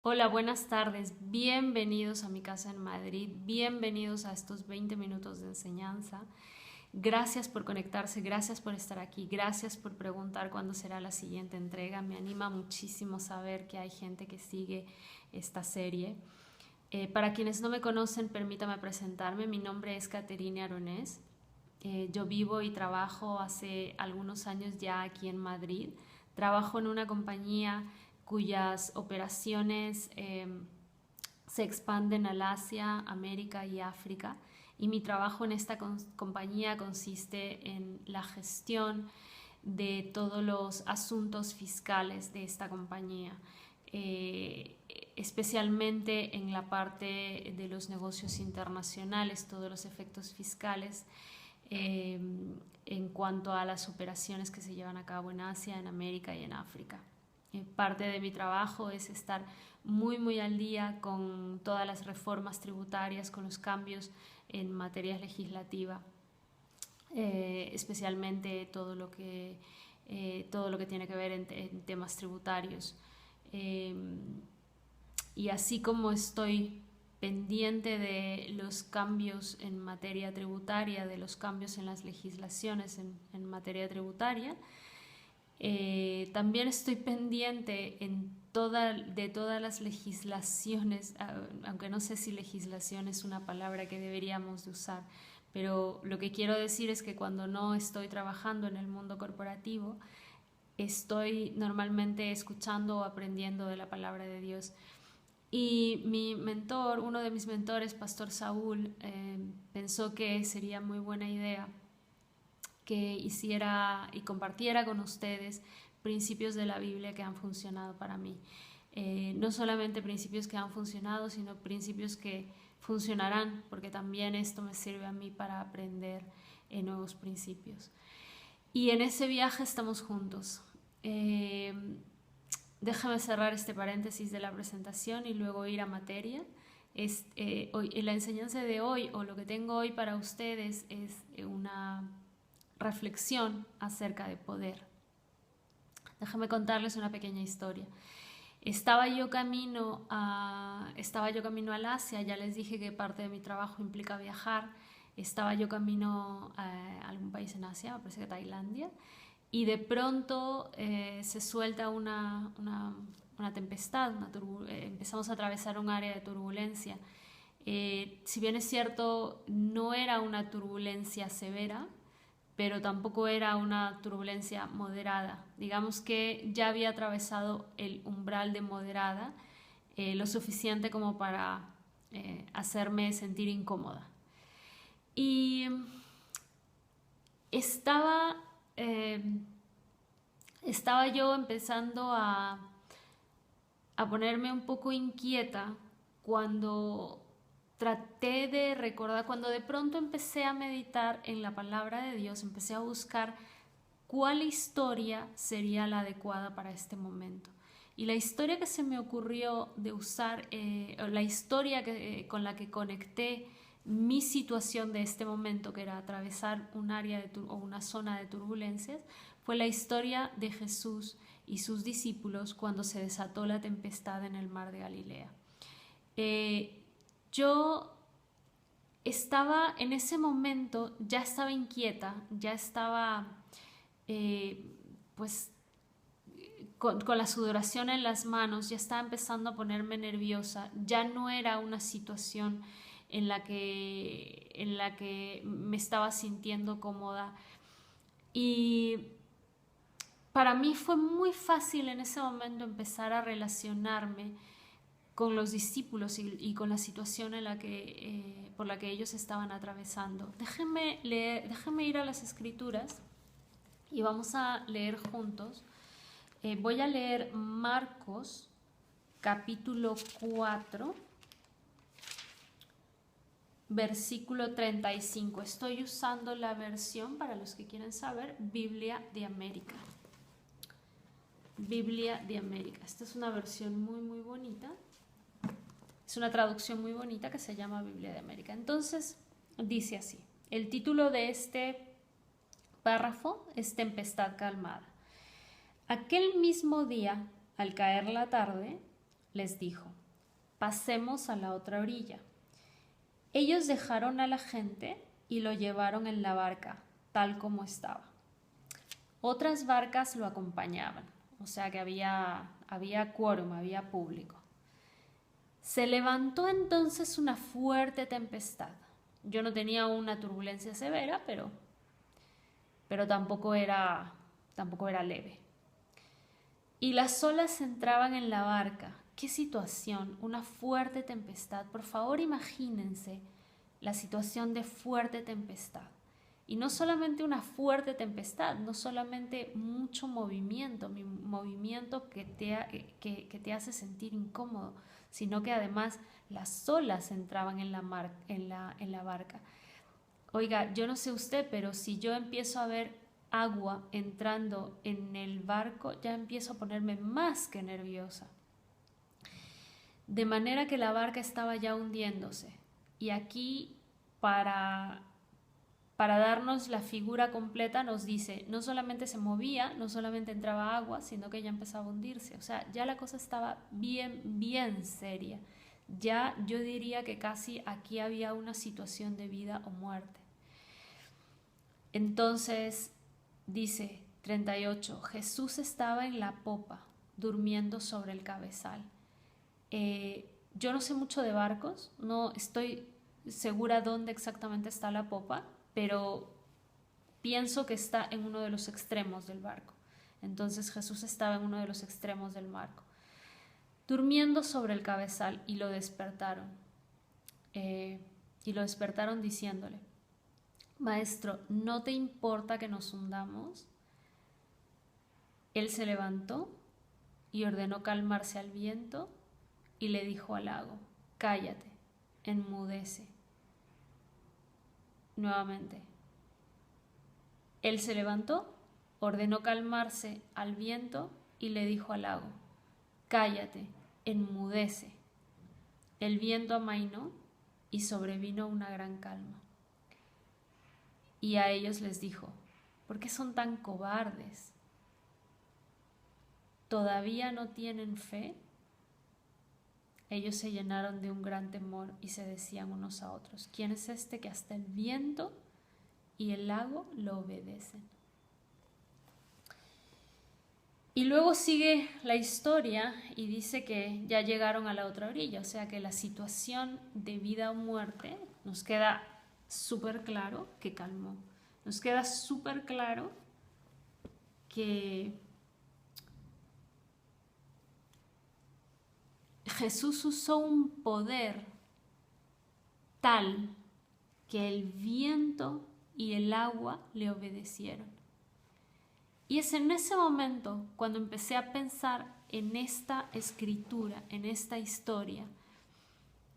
Hola, buenas tardes. Bienvenidos a mi casa en Madrid. Bienvenidos a estos 20 minutos de enseñanza. Gracias por conectarse, gracias por estar aquí, gracias por preguntar cuándo será la siguiente entrega. Me anima muchísimo saber que hay gente que sigue esta serie. Para quienes no me conocen, permítame presentarme. Mi nombre es Caterine Aronés. Yo vivo y trabajo hace algunos años ya aquí en Madrid. Trabajo en una compañía cuyas operaciones se expanden al Asia, América y África. Y mi trabajo en esta compañía consiste en la gestión de todos los asuntos fiscales de esta compañía, especialmente en la parte de los negocios internacionales, todos los efectos fiscales en cuanto a las operaciones que se llevan a cabo en Asia, en América y en África. Parte de mi trabajo es estar muy al día con todas las reformas tributarias, con los cambios en materia legislativa, especialmente todo lo que tiene que ver en temas tributarios. Eh, y así como estoy pendiente de los cambios en materia tributaria, de los cambios en las legislaciones en materia tributaria, también estoy pendiente de todas las legislaciones, aunque no sé si legislación es una palabra que deberíamos de usar, pero lo que quiero decir es que cuando no estoy trabajando en el mundo corporativo, estoy normalmente escuchando o aprendiendo de la palabra de Dios. Y mi mentor, uno de mis mentores, Pastor Saúl, pensó que sería muy buena idea que hiciera y compartiera con ustedes principios de la Biblia que han funcionado para mí. No solamente principios que han funcionado, sino principios que funcionarán, porque también esto me sirve a mí para aprender nuevos principios. Y en ese viaje estamos juntos. Déjame cerrar este paréntesis de la presentación y luego ir a materia. La enseñanza de hoy, o lo que tengo hoy para ustedes, es una reflexión acerca de poder. Déjame contarles una pequeña historia. Estaba yo camino al Asia. Ya les dije que parte de mi trabajo implica viajar. Estaba yo camino a algún país en Asia, me parece que Tailandia, y de pronto se suelta una tempestad, empezamos a atravesar un área de turbulencia. Si bien es cierto, no era una turbulencia severa, pero tampoco era una turbulencia moderada. Digamos que ya había atravesado el umbral de moderada, lo suficiente como para hacerme sentir incómoda. Y estaba, eh, estaba yo empezando a ponerme un poco inquieta cuando traté de recordar, cuando de pronto empecé a meditar en la palabra de Dios, empecé a buscar cuál historia sería la adecuada para este momento. Y la historia que se me ocurrió de usar, la historia con la que conecté mi situación de este momento, que era atravesar un área o una zona de turbulencias, fue la historia de Jesús y sus discípulos cuando se desató la tempestad en el mar de Galilea. Yo estaba en ese momento, ya estaba inquieta, ya estaba pues con la sudoración en las manos, ya estaba empezando a ponerme nerviosa, ya no era una situación en la que me estaba sintiendo cómoda. Y para mí fue muy fácil en ese momento empezar a relacionarme con los discípulos y con la situación por la que ellos estaban atravesando. Déjenme ir a las escrituras y vamos a leer juntos. Voy a leer Marcos capítulo 4, versículo 35. Estoy usando la versión, para los que quieren saber, Biblia de América. Biblia de América. Esta es una versión muy bonita. Es una traducción muy bonita que se llama Biblia de América. Entonces, dice así. El título de este párrafo es Tempestad calmada. Aquel mismo día, al caer la tarde, les dijo: pasemos a la otra orilla. Ellos dejaron a la gente y lo llevaron en la barca, tal como estaba. Otras barcas lo acompañaban, o sea que había quórum, había público. Se levantó entonces una fuerte tempestad. Yo no tenía una turbulencia severa, pero tampoco era leve. Y las olas entraban en la barca. ¡Qué situación! Una fuerte tempestad. Por favor, imagínense la situación de fuerte tempestad. Y no solamente una fuerte tempestad, no solamente mucho movimiento que te hace sentir incómodo, sino que además las olas entraban en la barca. Oiga, yo no sé usted, pero si yo empiezo a ver agua entrando en el barco, ya empiezo a ponerme más que nerviosa. De manera que la barca estaba ya hundiéndose. Y aquí, para darnos la figura completa, nos dice, no solamente se movía, no solamente entraba agua, sino que ya empezaba a hundirse. O sea, ya la cosa estaba bien seria. Ya yo diría que casi aquí había una situación de vida o muerte. Entonces, dice 38, Jesús estaba en la popa, durmiendo sobre el cabezal. Yo no sé mucho de barcos, no estoy segura dónde exactamente está la popa, pero pienso que está en uno de los extremos del barco. Entonces Jesús estaba en uno de los extremos del barco, durmiendo sobre el cabezal, y lo despertaron. Diciéndole: Maestro, ¿no te importa que nos hundamos? Él se levantó y ordenó calmarse al viento y le dijo al lago: cállate, enmudece. Nuevamente, él se levantó, ordenó calmarse al viento y le dijo al lago: cállate, enmudece. El viento amainó y sobrevino una gran calma. Y a ellos les dijo: ¿por qué son tan cobardes? ¿Todavía no tienen fe? Ellos se llenaron de un gran temor y se decían unos a otros: ¿quién es este que hasta el viento y el lago lo obedecen? Y luego sigue la historia y dice que ya llegaron a la otra orilla, o sea que la situación de vida o muerte nos queda súper claro que calmó. Nos queda súper claro que Jesús usó un poder tal que el viento y el agua le obedecieron. Y es en ese momento cuando empecé a pensar en esta escritura, en esta historia,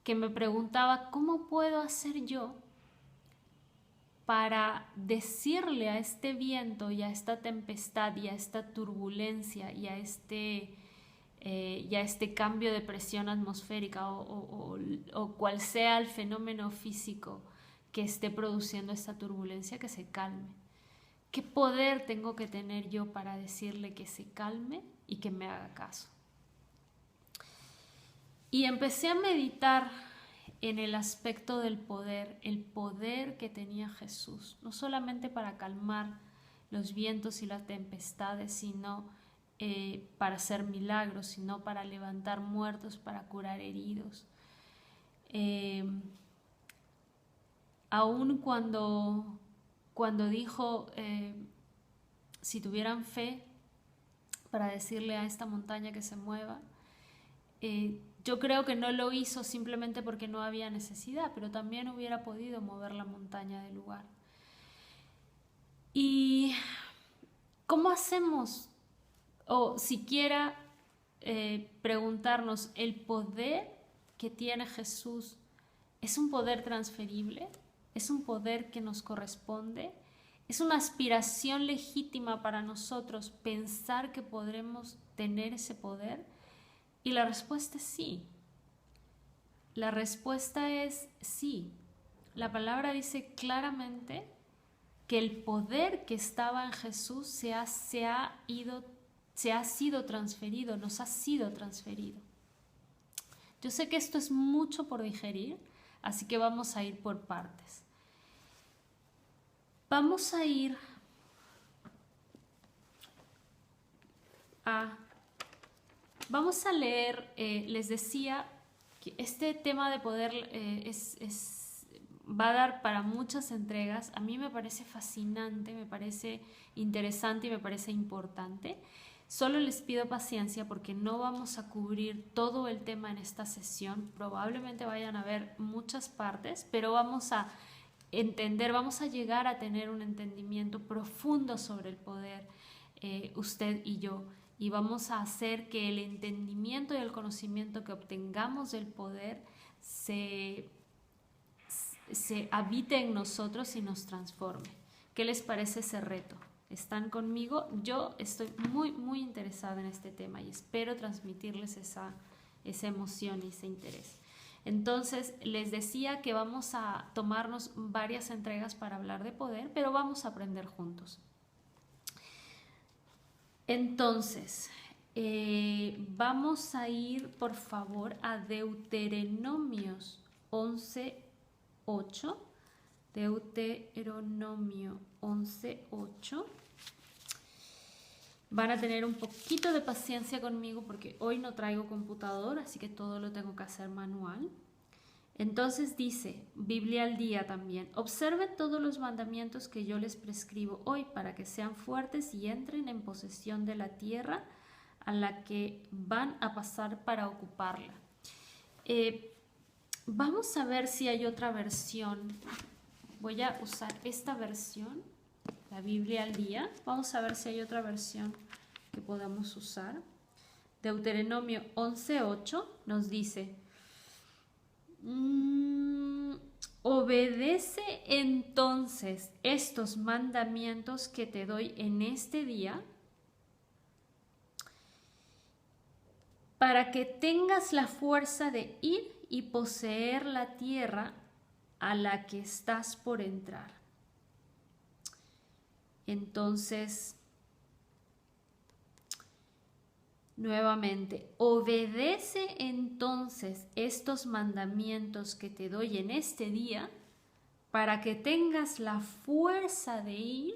que me preguntaba: ¿cómo puedo hacer yo para decirle a este viento y a esta tempestad y a esta turbulencia y a este cambio de presión atmosférica o cual sea el fenómeno físico que esté produciendo esta turbulencia, que se calme? ¿Qué poder tengo que tener yo para decirle que se calme y que me haga caso? Y empecé a meditar en el aspecto del poder, el poder que tenía Jesús, no solamente para calmar los vientos y las tempestades, sino para hacer milagros, sino para levantar muertos, para curar heridos. Aún cuando dijo, si tuvieran fe para decirle a esta montaña que se mueva, yo creo que no lo hizo simplemente porque no había necesidad, pero también hubiera podido mover la montaña del lugar. ¿Y cómo hacemos? O siquiera preguntarnos, ¿el poder que tiene Jesús es un poder transferible? ¿Es un poder que nos corresponde? ¿Es una aspiración legítima para nosotros pensar que podremos tener ese poder? Y la respuesta es sí. La respuesta es sí. La palabra dice claramente que el poder que estaba en Jesús se ha sido transferido, nos ha sido transferido. Yo sé que esto es mucho por digerir, así que vamos a ir por partes. Vamos a ir vamos a leer, les decía que este tema de poder va a dar para muchas entregas. A mí me parece fascinante, me parece interesante y me parece importante. Solo les pido paciencia porque no vamos a cubrir todo el tema en esta sesión. Probablemente vayan a haber muchas partes, pero vamos a entender, vamos a llegar a tener un entendimiento profundo sobre el poder, usted y yo. Y vamos a hacer que el entendimiento y el conocimiento que obtengamos del poder se habite en nosotros y nos transforme. ¿Qué les parece ese reto? ¿Están conmigo? Yo estoy muy interesada en este tema y espero transmitirles esa emoción y ese interés. Entonces, les decía que vamos a tomarnos varias entregas para hablar de poder, pero vamos a aprender juntos. Entonces, vamos a ir, por favor, a Deuteronomios 11:8. Deuteronomio 11:8. Van a tener un poquito de paciencia conmigo porque hoy no traigo computador, así que todo lo tengo que hacer manual. Entonces dice, Biblia al día también, observen todos los mandamientos que yo les prescribo hoy para que sean fuertes y entren en posesión de la tierra a la que van a pasar para ocuparla. Vamos a ver si hay otra versión. Voy a usar esta versión, la Biblia al día. Vamos a ver si hay otra versión que podamos usar. Deuteronomio 11:8 nos dice, obedece entonces estos mandamientos que te doy en este día para que tengas la fuerza de ir y poseer la tierra a la que estás por entrar. Entonces, nuevamente, obedece entonces estos mandamientos que te doy en este día para que tengas la fuerza de ir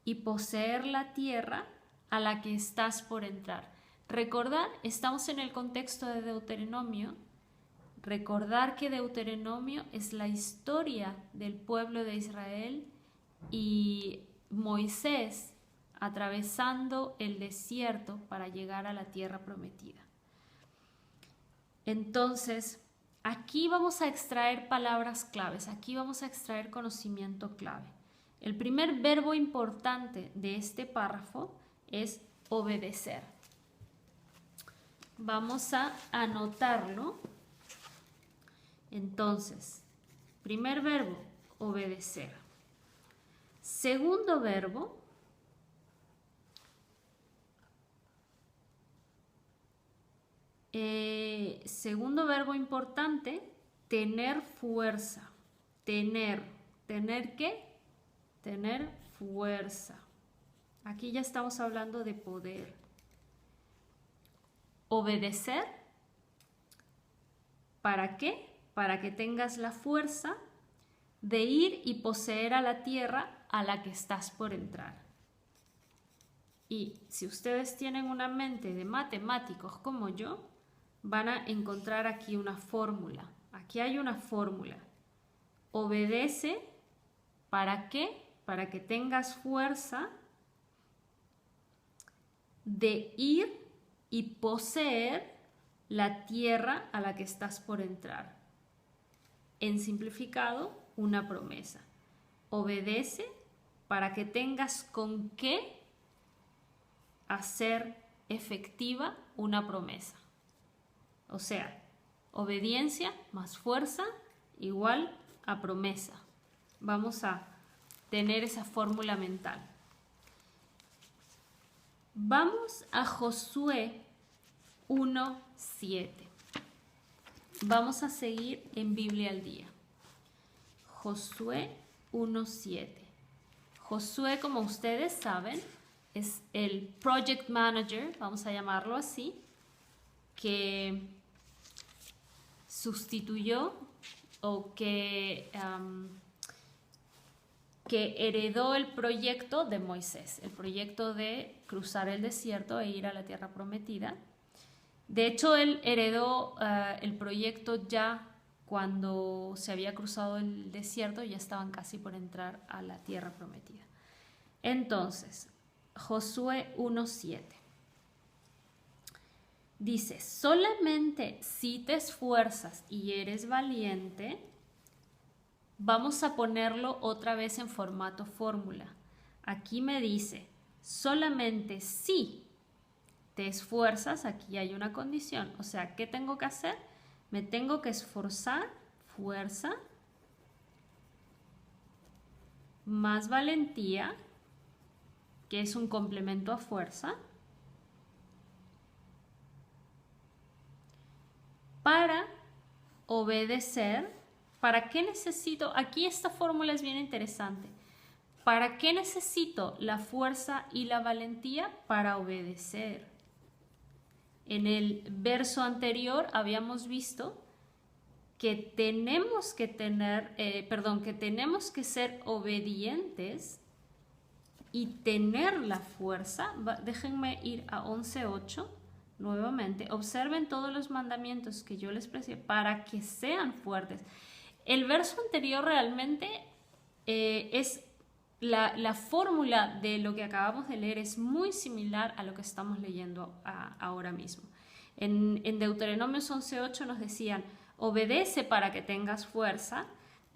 y poseer la tierra a la que estás por entrar. Recordar, estamos en el contexto de Deuteronomio. Recordar que Deuteronomio es la historia del pueblo de Israel y Moisés atravesando el desierto para llegar a la tierra prometida. Entonces, aquí vamos a extraer palabras claves, aquí vamos a extraer conocimiento clave. El primer verbo importante de este párrafo es obedecer. Vamos a anotarlo. Entonces, primer verbo, obedecer. Segundo verbo, importante, tener fuerza. ¿Tener qué? Tener fuerza. Aquí ya estamos hablando de poder. Obedecer. ¿Para qué? Para que tengas la fuerza de ir y poseer a la tierra a la que estás por entrar. Y si ustedes tienen una mente de matemáticos como yo, van a encontrar aquí una fórmula. Aquí hay una fórmula. Obedece, ¿para qué? Para que tengas fuerza de ir y poseer la tierra a la que estás por entrar. En simplificado, una promesa. Obedece para que tengas con qué hacer efectiva una promesa. O sea, obediencia más fuerza igual a promesa. Vamos a tener esa fórmula mental. Vamos a Josué 1:7. Vamos a seguir en Biblia al día. Josué 1:7. Josué, como ustedes saben, es el project manager, vamos a llamarlo así, que sustituyó o que heredó el proyecto de Moisés, el proyecto de cruzar el desierto e ir a la tierra prometida. De hecho, él heredó el proyecto ya cuando se había cruzado el desierto, ya estaban casi por entrar a la tierra prometida. Entonces, Josué 1:7 dice: solamente si te esfuerzas y eres valiente. Vamos a ponerlo otra vez en formato fórmula. Aquí me dice, solamente si te esfuerzas, aquí hay una condición. O sea, ¿qué tengo que hacer? Me tengo que esforzar, fuerza, más valentía, que es un complemento a fuerza, para obedecer. ¿Para qué necesito? Aquí esta fórmula es bien interesante. ¿Para qué necesito la fuerza y la valentía? Para obedecer. En el verso anterior habíamos visto que tenemos que que ser obedientes y tener la fuerza. Déjenme ir a 11:8 nuevamente. Observen todos los mandamientos que yo les prescribí para que sean fuertes. El verso anterior realmente es la fórmula de lo que acabamos de leer, es muy similar a lo que estamos leyendo ahora mismo. En Deuteronomio 11:8 nos decían, obedece para que tengas fuerza,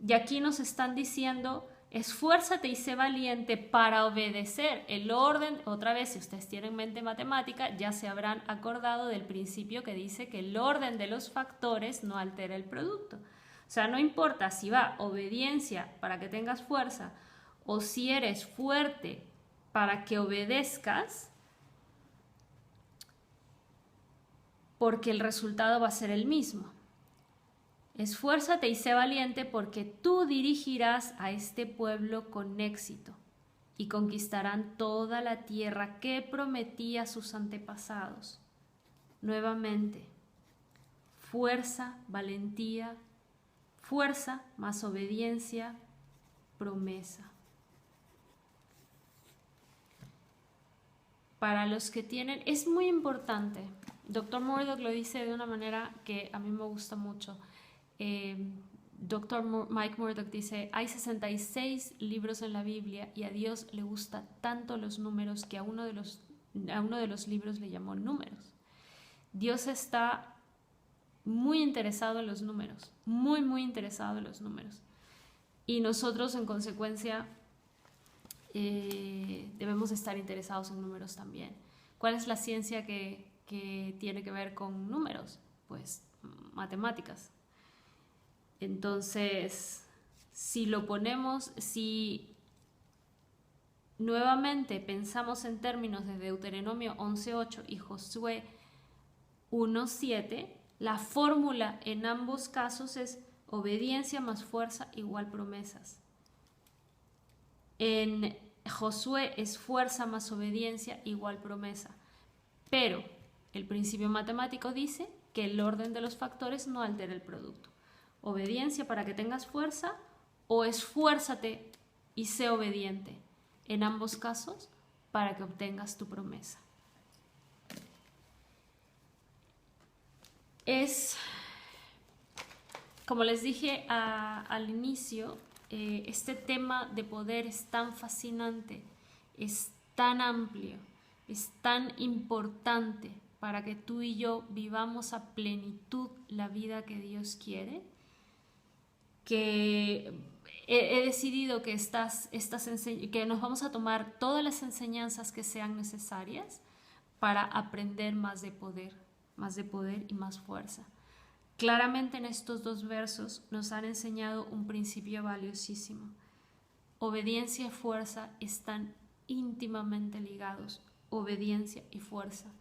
y aquí nos están diciendo, esfuérzate y sé valiente para obedecer. El orden, otra vez, si ustedes tienen mente matemática, ya se habrán acordado del principio que dice que el orden de los factores no altera el producto. O sea, no importa si va obediencia para que tengas fuerza o si eres fuerte para que obedezcas, porque el resultado va a ser el mismo. Esfuérzate y sé valiente porque tú dirigirás a este pueblo con éxito y conquistarán toda la tierra que prometí a sus antepasados. Nuevamente, fuerza, valentía, fuerza más obediencia, promesa. Para los que tienen, es muy importante. Dr. Murdock lo dice de una manera que a mí me gusta mucho. Dr. Mike Murdock dice, hay 66 libros en la Biblia y a Dios le gusta tanto los números que a uno de los libros le llamó números. Dios está muy interesado en los números, muy, muy interesado en los números. Y nosotros, en consecuencia, debemos estar interesados en números también. ¿Cuál es la ciencia que tiene que ver con números? Pues matemáticas. Entonces, si nuevamente pensamos en términos de Deuteronomio 11:8 y Josué 1:7, la fórmula en ambos casos es obediencia más fuerza igual promesas. En Josué es fuerza más obediencia igual promesa. Pero el principio matemático dice que el orden de los factores no altera el producto. Obediencia para que tengas fuerza o esfuérzate y sé obediente. En ambos casos, para que obtengas tu promesa. Como les dije al inicio, este tema de poder es tan fascinante, es tan amplio, es tan importante para que tú y yo vivamos a plenitud la vida que Dios quiere, que he decidido que que nos vamos a tomar todas las enseñanzas que sean necesarias para aprender más de poder y más fuerza. Claramente en estos dos versos nos han enseñado un principio valiosísimo. Obediencia y fuerza están íntimamente ligados. Obediencia y fuerza.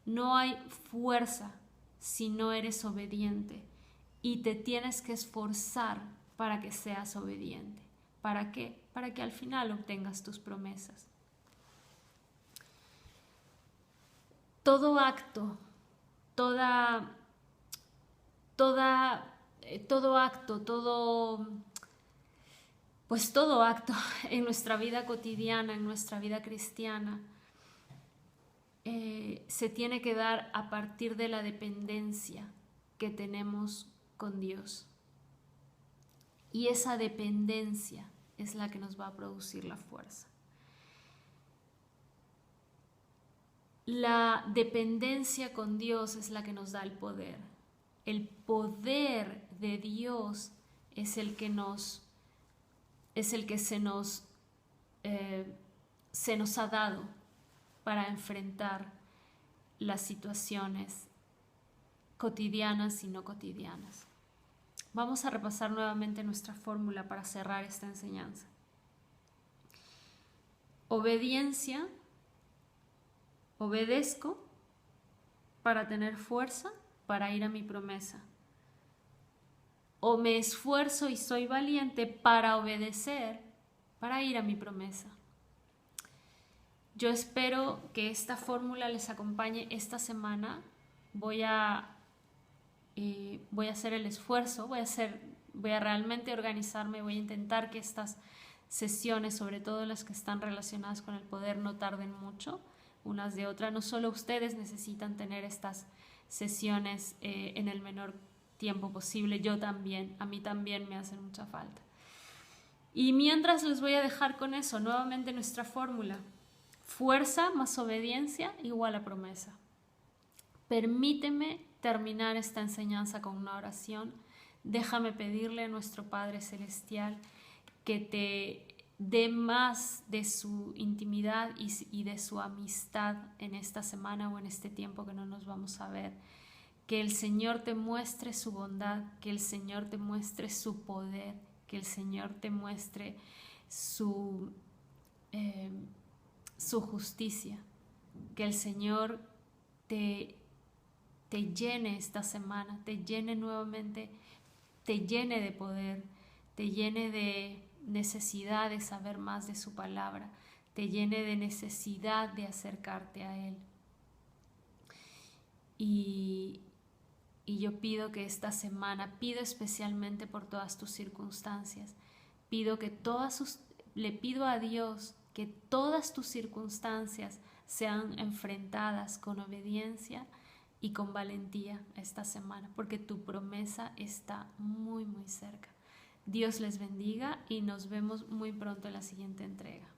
No hay fuerza si no eres obediente y te tienes que esforzar para que seas obediente. ¿Para qué? Para que al final obtengas tus promesas. Todo acto, todo todo acto, todo acto en nuestra vida cotidiana, en nuestra vida cristiana, se tiene que dar a partir de la dependencia que tenemos con Dios. Y esa dependencia es la que nos va a producir la fuerza. La dependencia con Dios es la que nos da el poder. El poder de Dios es el que se nos ha dado para enfrentar las situaciones cotidianas y no cotidianas. Vamos a repasar nuevamente nuestra fórmula para cerrar esta enseñanza. Obediencia, obedezco para tener fuerza para ir a mi promesa. O me esfuerzo y soy valiente para obedecer, para ir a mi promesa. Yo espero que esta fórmula les acompañe esta semana. Voy a hacer el esfuerzo, voy a realmente organizarme, voy a intentar que estas sesiones, sobre todo las que están relacionadas con el poder, no tarden mucho unas de otras. No solo ustedes necesitan tener estas sesiones en el menor tiempo posible, yo también, a mí también me hacen mucha falta. Y mientras les voy a dejar con eso, nuevamente nuestra fórmula: fuerza más obediencia igual a promesa. Permíteme terminar esta enseñanza con una oración. Déjame pedirle a nuestro Padre Celestial que te dé más de su intimidad y de su amistad en esta semana o en este tiempo que no nos vamos a ver. Que el Señor te muestre su bondad, que el Señor te muestre su poder, que el Señor te muestre su justicia, que el Señor te llene esta semana, te llene nuevamente, te llene de poder, te llene de necesidad de saber más de su palabra, te llene de necesidad de acercarte a Él. Y yo pido que esta semana, pido especialmente por todas tus circunstancias, le pido a Dios que todas tus circunstancias sean enfrentadas con obediencia y con valentía esta semana, porque tu promesa está muy, muy cerca. Dios les bendiga y nos vemos muy pronto en la siguiente entrega.